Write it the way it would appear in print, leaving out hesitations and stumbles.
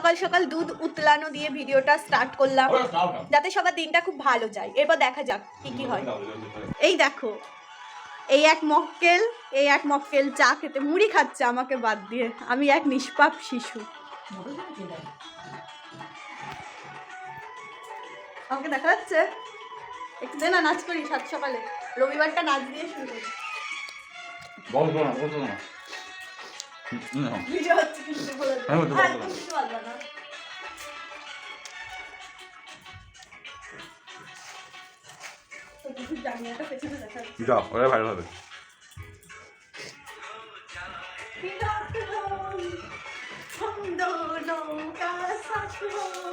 সকাল সকাল দুধ উতলানো দিয়ে ভিডিওটা স্টার্ট করলাম যাতে সবার দিনটা খুব ভালো যায়। এরপর দেখা যাক কি কি হয়। এই দেখো, এই এক মক্কেল চা খেতে মুড়ি খাচ্ছে আমাকে বাদ দিয়ে। আমি এক নিষ্পাপ শিশু। আমাকে দেখা যাচ্ছে? একটু দে না, নাচ করি সাত সকালে। রবিবারটা নাচ দিয়ে শুরু করি। ভিডিও হচ্ছে কিন্তু বলে দে। একদম কিছু বলবা না। তো কিছু জানি একটা পেছনে দেখা যাচ্ছে। যাও, ওরা ভালো হবে। हम दोनों का साथ हो